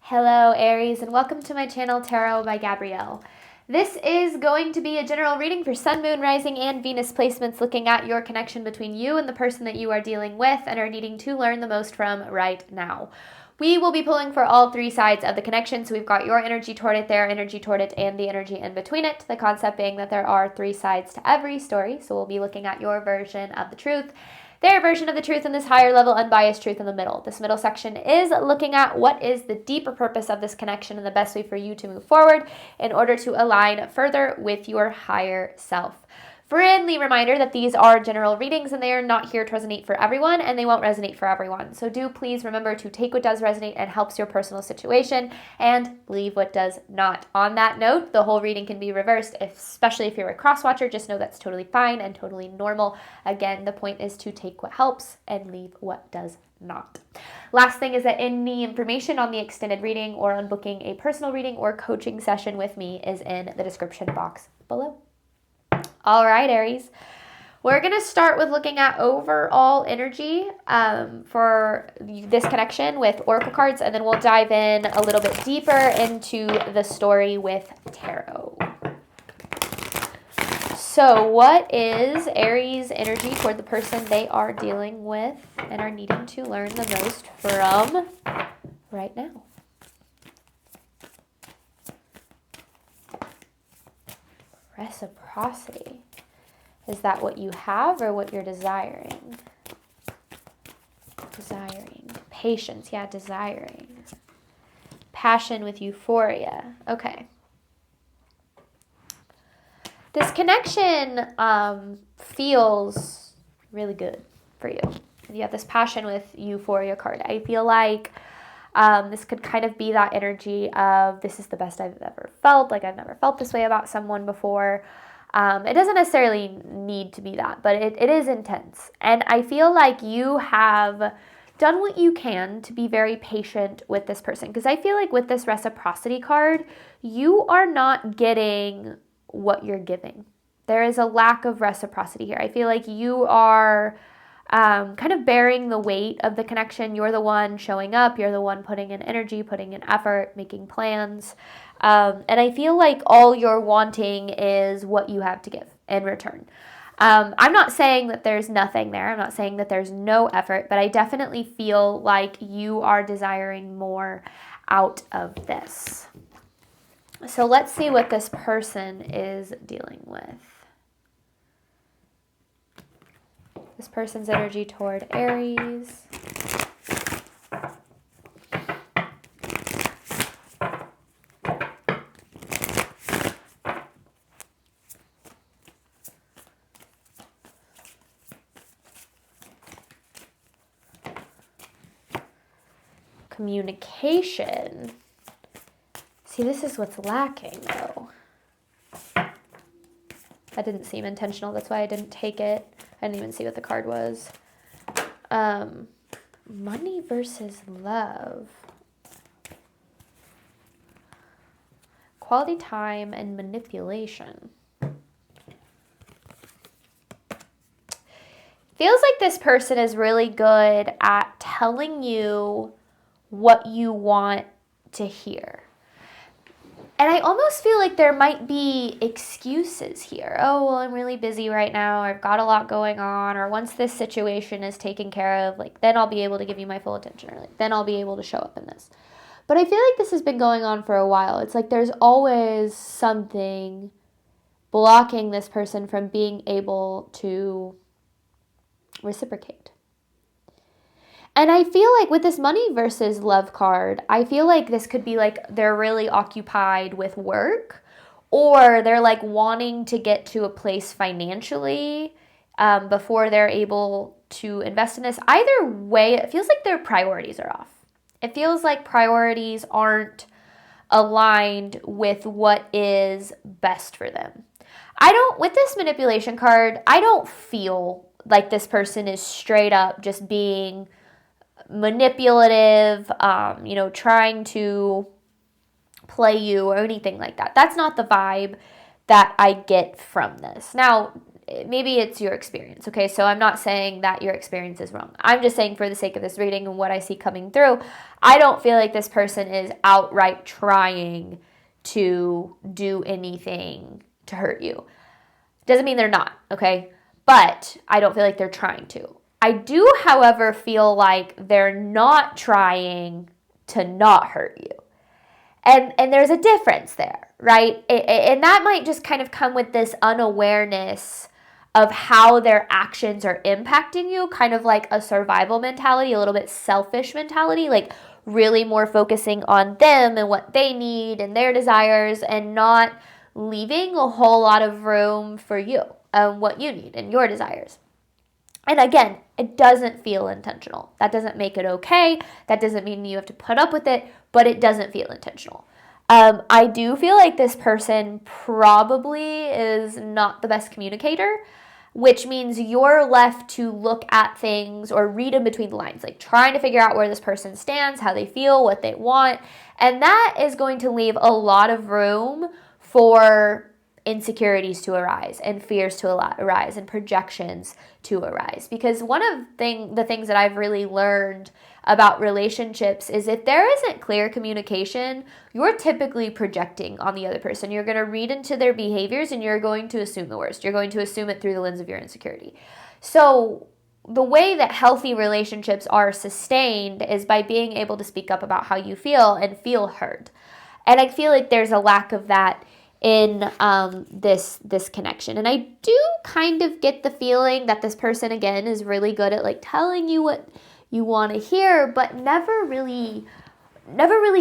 Hello Aries, and welcome to my channel Tarot by Gabrielle. This is going to be a general reading for Sun, Moon, Rising, and Venus placements, looking at your connection between you and the person that you are dealing with and are needing to learn the most from right now. We will be pulling for all three sides of the connection, so we've got your energy toward it, their energy toward it, and the energy in between it. The concept being that there are three sides to every story, so we'll be looking at your version of the truth, their version of the truth, and this higher level unbiased truth in the middle. This middle section is looking at what is the deeper purpose of this connection and the best way for you to move forward in order to align further with your higher self. Friendly reminder that these are general readings and they are not here to resonate for everyone, and they won't resonate for everyone. So do please remember to take what does resonate and helps your personal situation and leave what does not. On that note, the whole reading can be reversed, especially if you're a cross watcher. Just know that's totally fine and totally normal. Again, the point is to take what helps and leave what does not. Last thing is that any information on the extended reading or on booking a personal reading or coaching session with me is in the description box below. All right, Aries, we're going to start with looking at overall energy for this connection with oracle cards, and then we'll dive in a little bit deeper into the story with tarot. So what is Aries' energy toward the person they are dealing with and are needing to learn the most from right now? Reciprocity. Is that what you have or what you're desiring? Desiring. Patience. Yeah, desiring. Passion with euphoria. Okay. This connection feels really good for you. You have this passion with euphoria card. I feel like this could kind of be that energy of this is the best I've ever felt. Like I've never felt this way about someone before. It doesn't necessarily need to be that, but it is intense. And I feel like you have done what you can to be very patient with this person. Because I feel like with this reciprocity card, you are not getting what you're giving. There is a lack of reciprocity here. I feel like you are kind of bearing the weight of the connection. You're the one showing up. You're the one putting in energy, putting in effort, making plans. And I feel like all you're wanting is what you have to give in return. I'm not saying that there's nothing there. I'm not saying that there's no effort, but I definitely feel like you are desiring more out of this. So let's see what this person is dealing with. This person's energy toward Aries. Communication. See, this is what's lacking, though. That didn't seem intentional. That's why I didn't take it. I didn't even see what the card was. Money versus love. Quality time and manipulation. Feels like this person is really good at telling you what you want to hear. And I almost feel like there might be excuses here. Oh, well, I'm really busy right now. Or I've got a lot going on. Or once this situation is taken care of, like, then I'll be able to give you my full attention. Or like, then I'll be able to show up in this. But I feel like this has been going on for a while. It's like there's always something blocking this person from being able to reciprocate. And I feel like with this money versus love card, I feel like this could be like they're really occupied with work, or they're like wanting to get to a place financially before they're able to invest in this. Either way, it feels like their priorities are off. It feels like priorities aren't aligned with what is best for them. With this manipulation card, I don't feel like this person is straight up just being manipulative, trying to play you or anything like that. That's not the vibe that I get from this. Now, maybe it's your experience, okay? So I'm not saying that your experience is wrong. I'm just saying for the sake of this reading and what I see coming through, I don't feel like this person is outright trying to do anything to hurt you. Doesn't mean they're not, okay? But I don't feel like they're trying to. I do, however, feel like they're not trying to not hurt you. And there's a difference there, right? And that might just kind of come with this unawareness of how their actions are impacting you, kind of like a survival mentality, a little bit selfish mentality, like really more focusing on them and what they need and their desires, and not leaving a whole lot of room for you and what you need and your desires. And again, it doesn't feel intentional. That doesn't make it okay. That doesn't mean you have to put up with it, but it doesn't feel intentional. I do feel like this person probably is not the best communicator, which means you're left to look at things or read in between the lines, like trying to figure out where this person stands, how they feel, what they want. And that is going to leave a lot of room for insecurities to arise and fears to arise and projections to arise. Because one of the things that I've really learned about relationships is if there isn't clear communication, you're typically projecting on the other person. You're going to read into their behaviors and you're going to assume the worst. You're going to assume it through the lens of your insecurity. So the way that healthy relationships are sustained is by being able to speak up about how you feel and feel heard. And I feel like there's a lack of that in this connection. And I do kind of get the feeling that this person, again, is really good at like telling you what you want to hear, but never really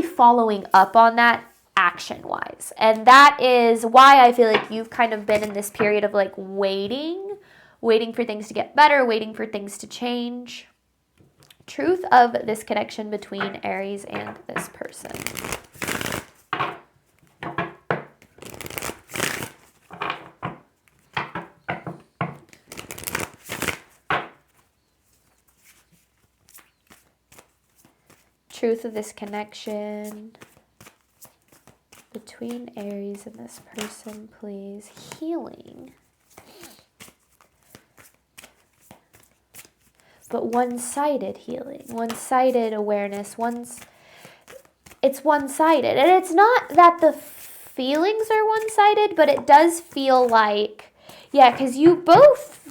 following up on that action-wise. And that is why I feel like you've kind of been in this period of like waiting for things to get better, waiting for things to change. Truth of this connection between Aries and this person. Truth of this connection between Aries and this person, please. Healing. But one-sided healing, one-sided awareness, it's one-sided. And it's not that the feelings are one-sided, but it does feel like, yeah, because you both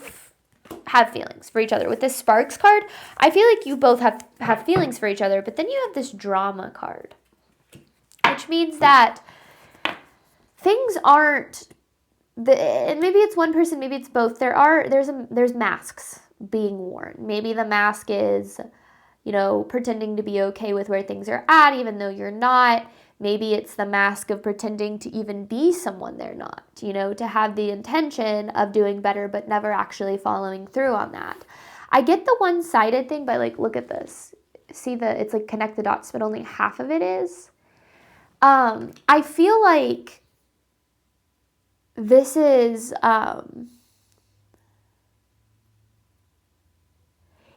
have feelings for each other. With this Sparks card, I feel like you both have feelings for each other, but then you have this Drama card, which means that things aren't, and maybe it's one person, maybe it's both. There's masks being worn. Maybe the mask is, pretending to be okay with where things are at, even though you're not. Maybe it's the mask of pretending to even be someone they're not, to have the intention of doing better, but never actually following through on that. I get the one-sided thing, but like, look at this. See it's like connect the dots, but only half of it is. I feel like this is,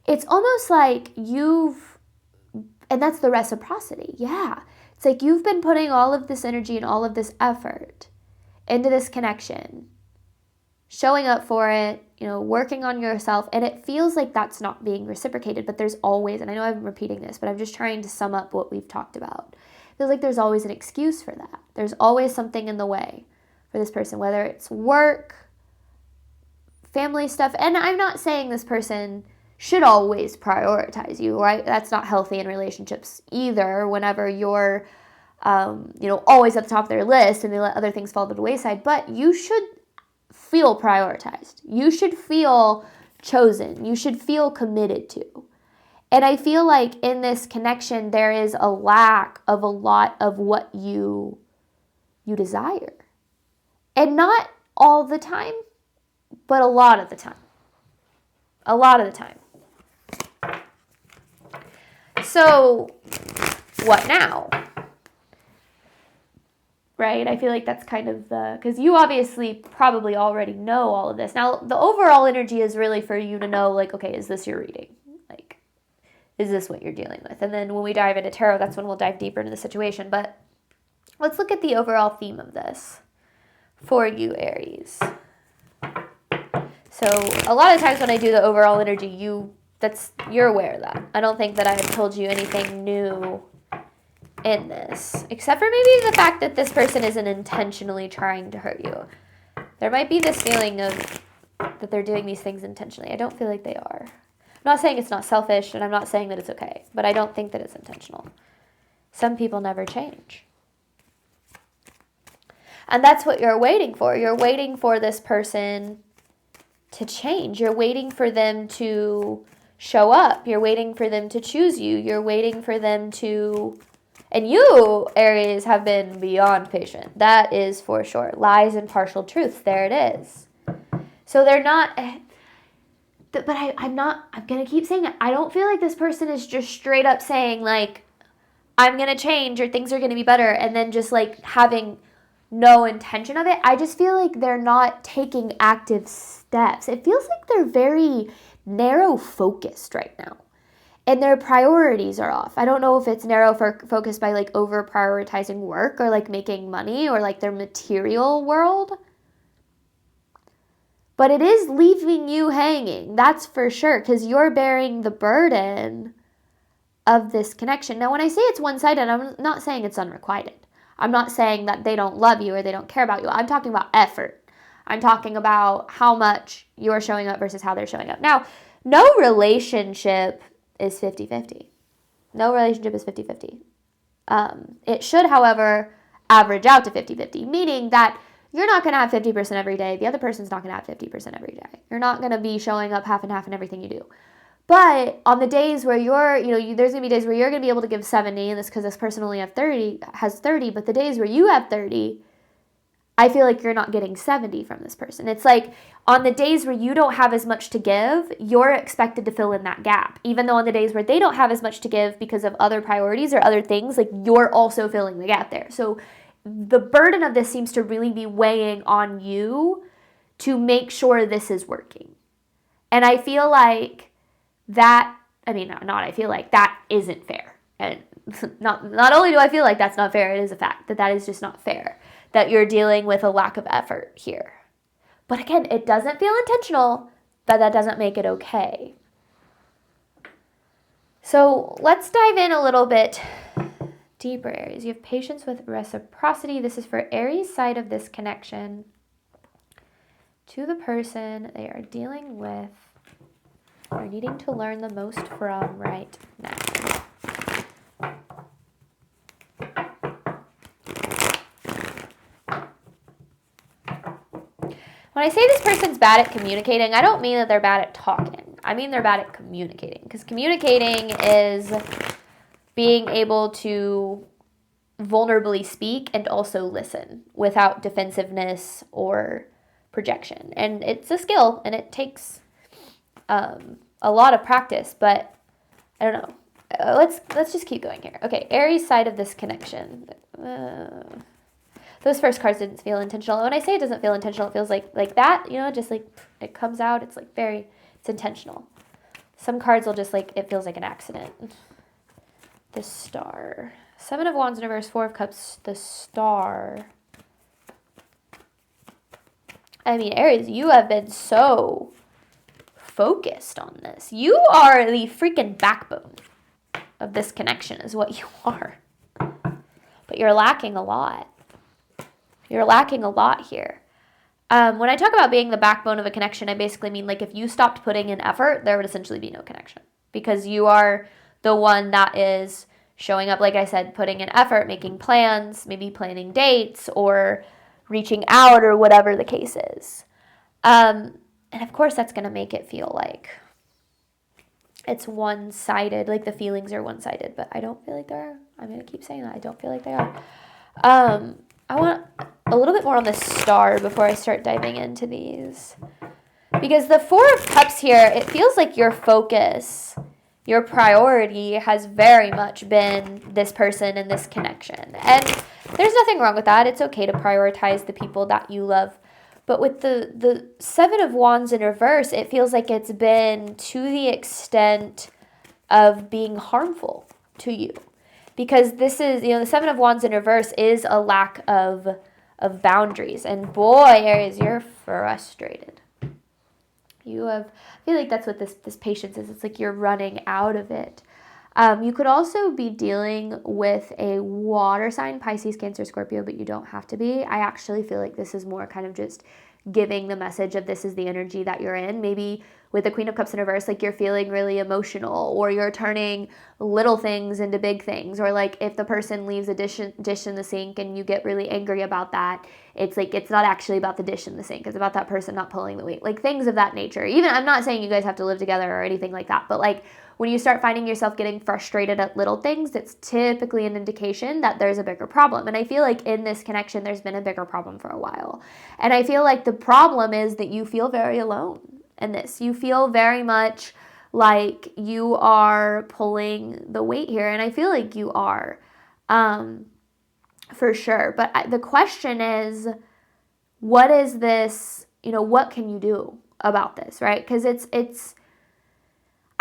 it's almost like and that's the reciprocity. Yeah. It's like you've been putting all of this energy and all of this effort into this connection, showing up for it, working on yourself, and it feels like that's not being reciprocated, but there's always, and I know I'm repeating this, but I'm just trying to sum up what we've talked about. It feels like there's always an excuse for that. There's always something in the way for this person, whether it's work, family stuff, and I'm not saying this person should always prioritize you, right? That's not healthy in relationships either, whenever you're, always at the top of their list and they let other things fall to the wayside. But you should feel prioritized. You should feel chosen. You should feel committed to. And I feel like in this connection, there is a lack of a lot of what you desire. And not all the time, but a lot of the time. A lot of the time. So, what now? Right? I feel like that's kind of because you obviously probably already know all of this. Now, the overall energy is really for you to know, like, okay, is this your reading? Like, is this what you're dealing with? And then when we dive into tarot, that's when we'll dive deeper into the situation. But let's look at the overall theme of this for you, Aries. So, a lot of times when I do the overall energy, you're aware of that. I don't think that I have told you anything new in this, except for maybe the fact that this person isn't intentionally trying to hurt you. There might be this feeling of that they're doing these things intentionally. I don't feel like they are. I'm not saying it's not selfish, and I'm not saying that it's okay, but I don't think that it's intentional. Some people never change. And that's what you're waiting for. You're waiting for this person to change. You're waiting for them to show up. You're waiting for them to choose you. You're waiting for them to... And you, Aries, have been beyond patient. That is for sure. Lies and partial truths. There it is. So they're not... But I'm going to keep saying it. I don't feel like this person is just straight up saying, like, I'm going to change or things are going to be better, and then just, like, having no intention of it. I just feel like they're not taking active steps. It feels like they're very narrow focused right now. And their priorities are off. I don't know if it's narrow focused by, like, over prioritizing work or, like, making money or, like, their material world. But it is leaving you hanging. That's for sure. Because you're bearing the burden of this connection. Now, when I say it's one-sided, I'm not saying it's unrequited. I'm not saying that they don't love you or they don't care about you. I'm talking about effort. I'm talking about how much you're showing up versus how they're showing up. Now, no relationship is 50-50. No relationship is 50-50. It should, however, average out to 50-50, meaning that you're not going to have 50% every day. The other person's not going to have 50% every day. You're not going to be showing up half and half in everything you do. But on the days where there's going to be days where you're going to be able to give 70, and that's because this person only has 30, but the days where you have 30, I feel like you're not getting 70 from this person. It's like on the days where you don't have as much to give, you're expected to fill in that gap. Even though on the days where they don't have as much to give because of other priorities or other things, like you're also filling the gap there. So the burden of this seems to really be weighing on you to make sure this is working. And I feel like that isn't fair. And not only do I feel like that's not fair, it is a fact that is just not fair. That you're dealing with a lack of effort here. But again, it doesn't feel intentional, but that doesn't make it okay. So let's dive in a little bit deeper, Aries. You have patience with reciprocity. This is for Aries' side of this connection to the person they are dealing with or needing to learn the most from right now. When I say this person's bad at communicating, I don't mean that they're bad at talking. I mean they're bad at communicating. Because communicating is being able to vulnerably speak and also listen without defensiveness or projection. And it's a skill, and it takes a lot of practice, but I don't know. Let's just keep going here. Okay, Aries' side of this connection. Those first cards didn't feel intentional. When I say it doesn't feel intentional, it feels like that, just like it comes out. It's like it's intentional. Some cards will just like, it feels like an accident. The Star. 7 of Wands in reverse, 4 of Cups, the Star. I mean, Aries, you have been so focused on this. You are the freaking backbone of this connection is what you are. But you're lacking a lot. You're lacking a lot here. When I talk about being the backbone of a connection, I basically mean like if you stopped putting in effort, there would essentially be no connection. Because you are the one that is showing up, like I said, putting in effort, making plans, maybe planning dates or reaching out or whatever the case is. And of course, that's going to make it feel like it's one-sided, like the feelings are one-sided, but I don't feel like they are. I'm going to keep saying that. I don't feel like they are. I want a little bit more on the Star before I start diving into these. Because the 4 of Cups here, it feels like your focus, your priority has very much been this person and this connection. And there's nothing wrong with that. It's okay to prioritize the people that you love. But with the 7 of Wands in reverse, it feels like it's been to the extent of being harmful to you. Because this is, the 7 of Wands in reverse is a lack of boundaries. And boy, Aries, you're frustrated. I feel like that's what this patience is. It's like you're running out of it. You could also be dealing with a water sign, Pisces, Cancer, Scorpio, but you don't have to be. I actually feel like this is more kind of just giving the message of this is the energy that you're in. Maybe with the Queen of Cups in reverse, like you're feeling really emotional, or you're turning little things into big things, or like if the person leaves a dish in the sink and you get really angry about that, it's like it's not actually about the dish in the sink, it's about that person not pulling the weight, like things of that nature. Even, I'm not saying you guys have to live together or anything like that, but like when you start finding yourself getting frustrated at little things, it's typically an indication that there's a bigger problem. And I feel like in this connection, there's been a bigger problem for a while. And I feel like the problem is that you feel very alone in this. You feel very much like you are pulling the weight here. And I feel like you are, for sure. But the question is, what is this, what can you do about this, right? Because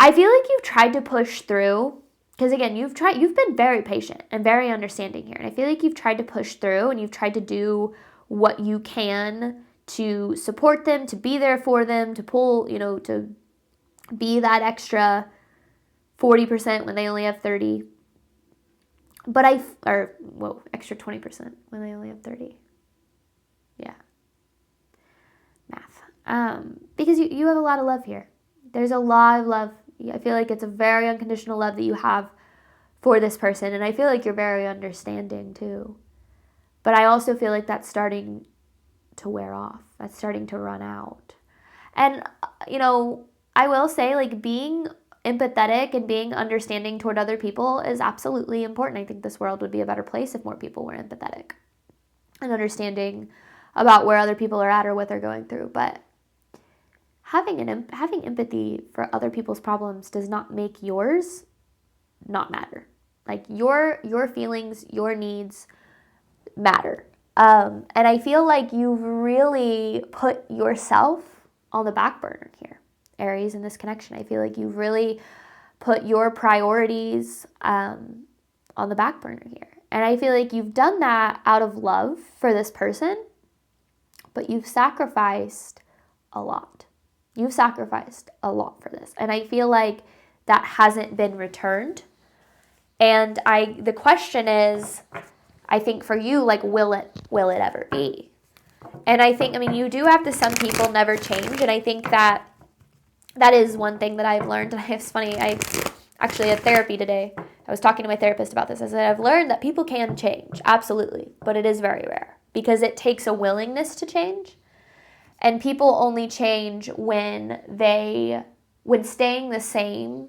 I feel like you've tried to push through, because again, you've been very patient and very understanding here. And I feel like you've tried to push through and you've tried to do what you can to support them, to be there for them, to pull, to be that extra 40% when they only have 30. Extra 20% when they only have 30. Yeah. Math. Because you have a lot of love here. There's a lot of love. I feel like it's a very unconditional love that you have for this person. And I feel like you're very understanding too. But I also feel like that's starting to wear off. That's starting to run out. And, I will say, like, being empathetic and being understanding toward other people is absolutely important. I think this world would be a better place if more people were empathetic and understanding about where other people are at or what they're going through. But having empathy for other people's problems does not make yours not matter. Like your feelings, your needs matter. And I feel like you've really put yourself on the back burner here, Aries, in this connection. I feel like you've really put your priorities on the back burner here. And I feel like you've done that out of love for this person, but you've sacrificed a lot. You've sacrificed a lot for this. And I feel like that hasn't been returned. And the question is, I think for you, like, will it ever be? And I think, you do have to, some people never change. And I think that is one thing that I've learned. And it's funny, I actually had therapy today. I was talking to my therapist about this. I said, I've learned that people can change, absolutely. But it is very rare because it takes a willingness to change. And people only change when staying the same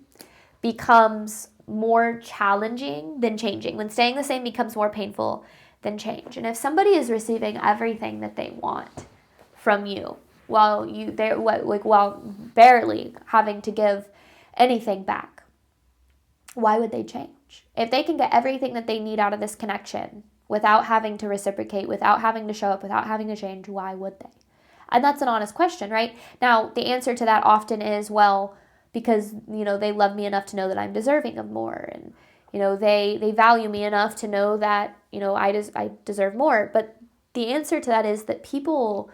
becomes more challenging than changing. When staying the same becomes more painful than change. And if somebody is receiving everything that they want from you, while barely having to give anything back, why would they change? If they can get everything that they need out of this connection without having to reciprocate, without having to show up, without having to change, why would they? And that's an honest question, right? Now, the answer to that often is, well, because, they love me enough to know that I'm deserving of more. And, they value me enough to know that, I deserve more. But the answer to that is that people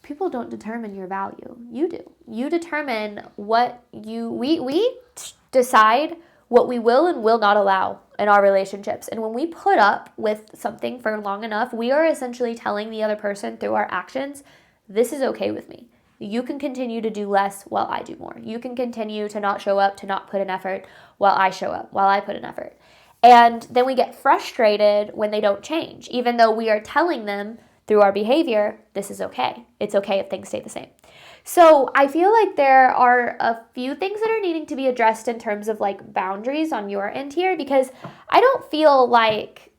don't determine your value. You do. You determine we decide what we will and will not allow in our relationships. And when we put up with something for long enough, we are essentially telling the other person through our actions, this is okay with me. You can continue to do less while I do more. You can continue to not show up, to not put in effort while I show up, while I put in effort. And then we get frustrated when they don't change, even though we are telling them through our behavior, this is okay. It's okay if things stay the same. So I feel like there are a few things that are needing to be addressed in terms of like boundaries on your end here, because I don't feel like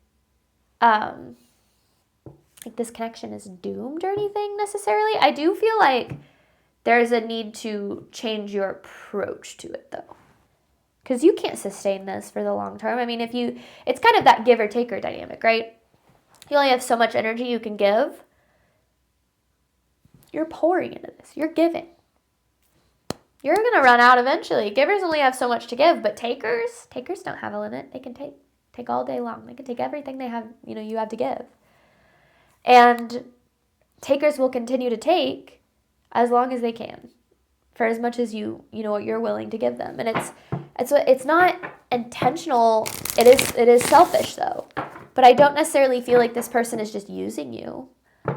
this connection is doomed or anything necessarily. I do feel like there's a need to change your approach to it though, because you can't sustain this for the long term. It's kind of that give or taker dynamic, right? You only have so much energy you can give. You're pouring into this. You're giving. You're going to run out eventually. Givers only have so much to give, but takers don't have a limit. They can take all day long. They can take everything they have, you have to give. And takers will continue to take as long as they can. for as much as you know what you're willing to give them. And it's not intentional. It is selfish though. But I don't necessarily feel like this person is just using you.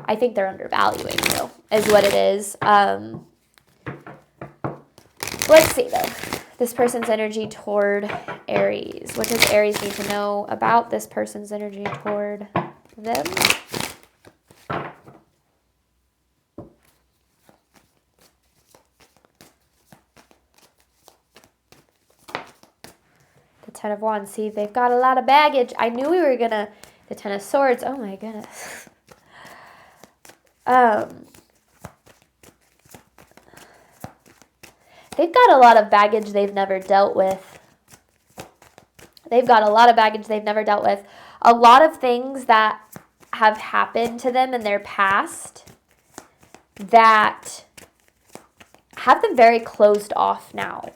I think they're undervaluing you, is what it is. Let's see though. This person's energy toward Aries. What does Aries need to know about this person's energy toward them? The Ten of Wands. See, they've got a lot of baggage. I knew we were going to... The Ten of Swords. Oh my goodness. They've got a lot of baggage they've never dealt with. They've got a lot of baggage they've never dealt with. A lot of things that have happened to them in their past that have them very closed off now.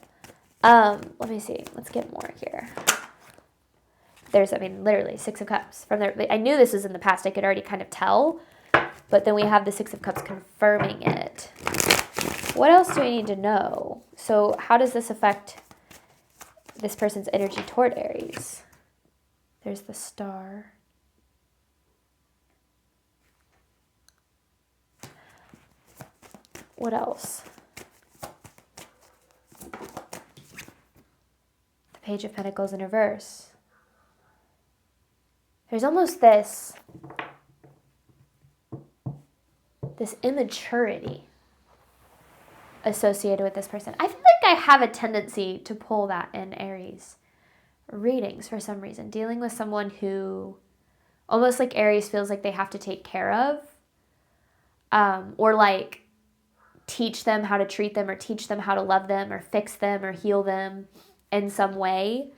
Let me see. Let's get more here. There's, literally Six of Cups. I knew this was in the past. I could already kind of tell. But then we have the Six of Cups confirming it. What else do we need to know? So how does this affect this person's energy toward Aries? There's the Star. What else? The Page of Pentacles in reverse. There's almost this immaturity associated with this person. I feel like I have a tendency to pull that in Aries readings for some reason. Dealing with someone who almost like Aries feels like they have to take care of, or like teach them how to treat them, or teach them how to love them, or fix them, or heal them in some way.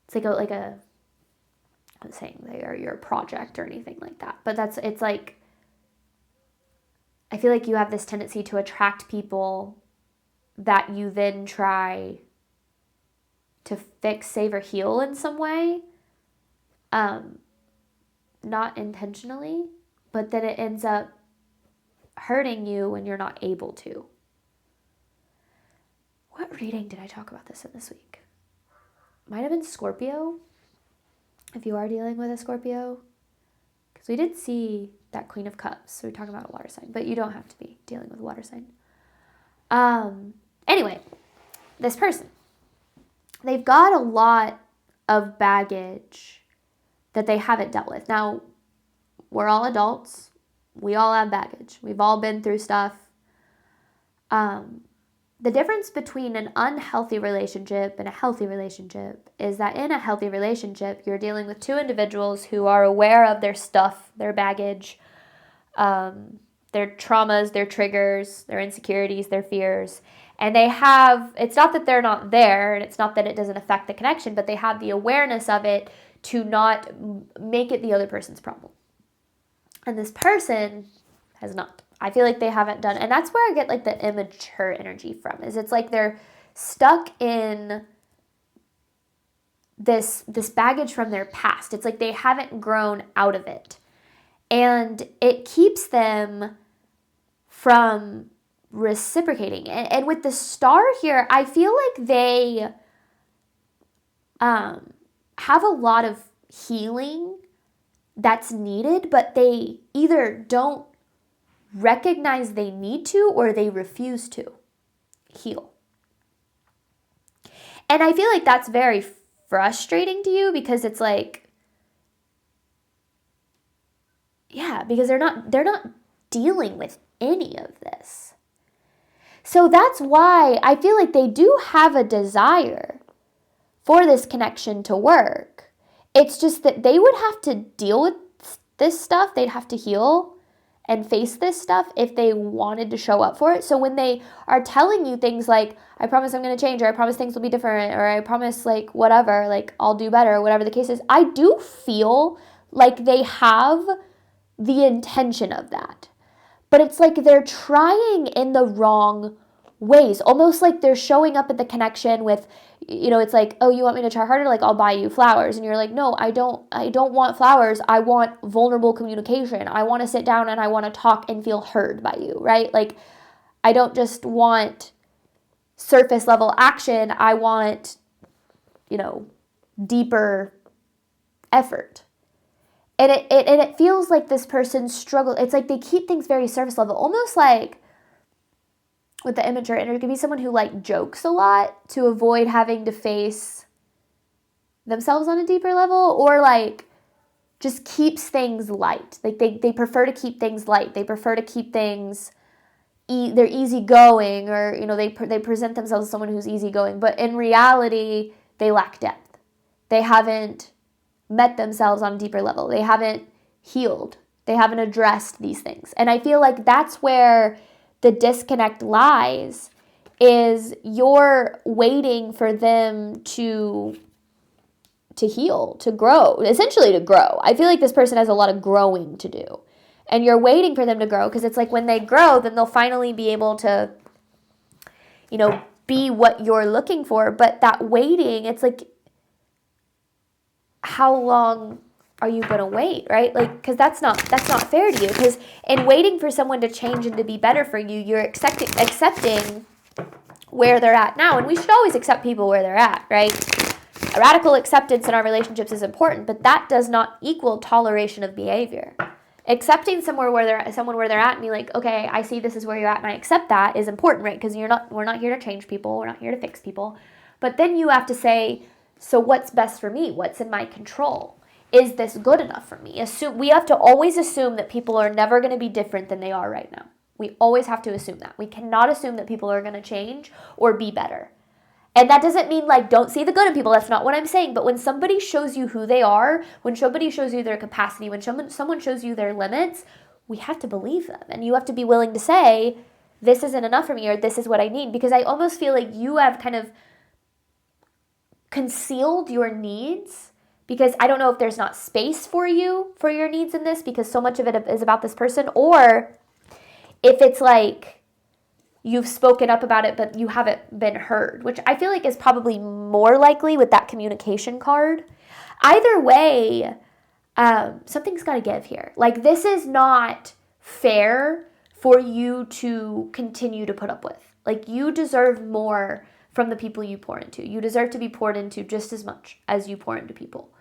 It's like a I'm not saying they are your project or anything like that, but it's like, I feel like you have this tendency to attract people that you then try to fix, save, or heal in some way. Not intentionally, but then it ends up hurting you when you're not able to. What reading did I talk about this in this week? Might have been Scorpio, if you are dealing with a Scorpio. Because we did see that Queen of Cups. So we're talking about a water sign. But you don't have to be dealing with a water sign. Anyway, this person. They've got a lot of baggage that they haven't dealt with. Now, we're all adults. We all have baggage. We've all been through stuff. The difference between an unhealthy relationship and a healthy relationship is that in a healthy relationship, you're dealing with two individuals who are aware of their stuff, their baggage, their traumas, their triggers, their insecurities, their fears. And they have, it's not that they're not there, and it's not that it doesn't affect the connection, but they have the awareness of it to not make it the other person's problem. And this person has not. I feel like they haven't done, and that's where I get like the immature energy from, is it's like they're stuck in this baggage from their past. It's like they haven't grown out of it. And it keeps them from reciprocating. And with the Star here, I feel like they have a lot of healing that's needed, but they either don't recognize they need to, or they refuse to heal. And I feel like that's very frustrating to you, because it's like, yeah, because they're not dealing with any of this. So that's why I feel like they do have a desire for this connection to work. It's just that they would have to deal with this stuff. They'd have to heal and face this stuff if they wanted to show up for it. So when they are telling you things like, I promise I'm going to change, or I promise things will be different, or I promise like whatever, like I'll do better, or whatever the case is, I do feel like they have the intention of that. But it's like they're trying in the wrong ways. Almost like they're showing up at the connection with, it's like, oh, you want me to try harder? Like, I'll buy you flowers. And you're like, no, I don't want flowers. I want vulnerable communication. I want to sit down and I want to talk and feel heard by you, right? Like, I don't just want surface level action. I want, deeper effort. And it feels like this person struggle. It's like they keep things very surface level, almost like with the immature energy, it could be someone who like jokes a lot to avoid having to face themselves on a deeper level, or like just keeps things light. Like they prefer to keep things light. They prefer to keep things, they're easygoing, or, they present themselves as someone who's easygoing, but in reality, they lack depth. They haven't met themselves on a deeper level. They haven't healed. They haven't addressed these things. And I feel like that's where the disconnect lies, is you're waiting for them to heal, to grow, essentially to grow. I feel like this person has a lot of growing to do. And you're waiting for them to grow, because it's like when they grow, then they'll finally be able to, be what you're looking for. But that waiting, it's like, how long are you going to wait, right? Like, because that's not fair to you. Because in waiting for someone to change and to be better for you, you're accepting where they're at now. And we should always accept people where they're at, right? A radical acceptance in our relationships is important, but that does not equal toleration of behavior. Accepting someone where they're at and be like, okay, I see this is where you're at and I accept that, is important, right? Because we're not here to change people. We're not here to fix people. But then you have to say, so what's best for me? What's in my control? Is this good enough for me? We have to always assume that people are never going to be different than they are right now. We always have to assume that. We cannot assume that people are going to change or be better. And that doesn't mean like don't see the good in people. That's not what I'm saying. But when somebody shows you who they are, when somebody shows you their capacity, when someone shows you their limits, we have to believe them. And you have to be willing to say, this isn't enough for me, or this is what I need. Because I almost feel like you have kind of concealed your needs, because I don't know if there's not space for your needs in this, because so much of it is about this person, or if it's like you've spoken up about it, but you haven't been heard, which I feel like is probably more likely with that communication card. Either way, something's got to give here. Like, this is not fair for you to continue to put up with. Like, you deserve more from the people you pour into. You deserve to be poured into just as much as you pour into people.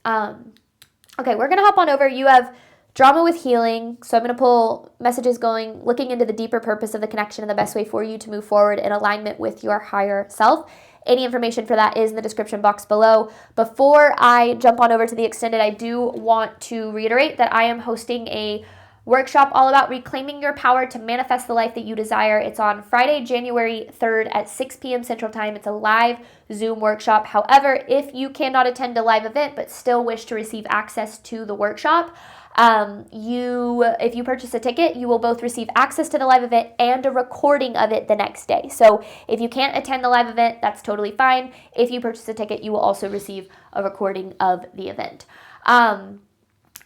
Okay, we're going to hop on over. You have drama with healing. So I'm going to pull messages looking into the deeper purpose of the connection and the best way for you to move forward in alignment with your higher self. Any information for that is in the description box below. Before I jump on over to the extended, I do want to reiterate that I am hosting a workshop all about reclaiming your power to manifest the life that you desire. It's on Friday, January 3rd at 6 p.m. Central Time. It's a live Zoom workshop. However, if you cannot attend a live event but still wish to receive access to the workshop, if you purchase a ticket, you will both receive access to the live event and a recording of it the next day. So if you can't attend the live event, that's totally fine. If you purchase a ticket, you will also receive a recording of the event.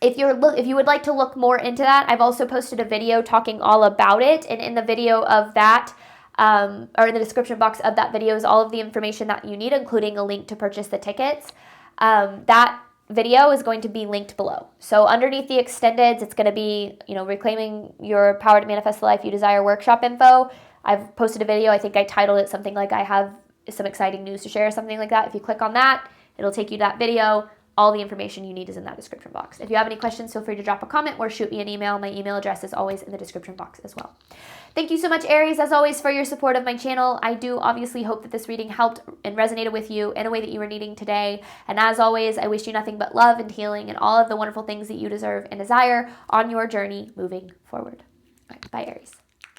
If you would like to look more into that, I've also posted a video talking all about it. And in the video of that, or in the description box of that video, is all of the information that you need, including a link to purchase the tickets. That video is going to be linked below. So underneath the extendeds, it's going to be, reclaiming your power to manifest the life you desire workshop info. I've posted a video. I think I titled it something like I have some exciting news to share, something like that. If you click on that, it'll take you to that video. All the information you need is in that description box. If you have any questions, feel free to drop a comment or shoot me an email. My email address is always in the description box as well. Thank you so much, Aries, as always, for your support of my channel. I do obviously hope that this reading helped and resonated with you in a way that you were needing today. And as always, I wish you nothing but love and healing and all of the wonderful things that you deserve and desire on your journey moving forward. All right, bye, Aries.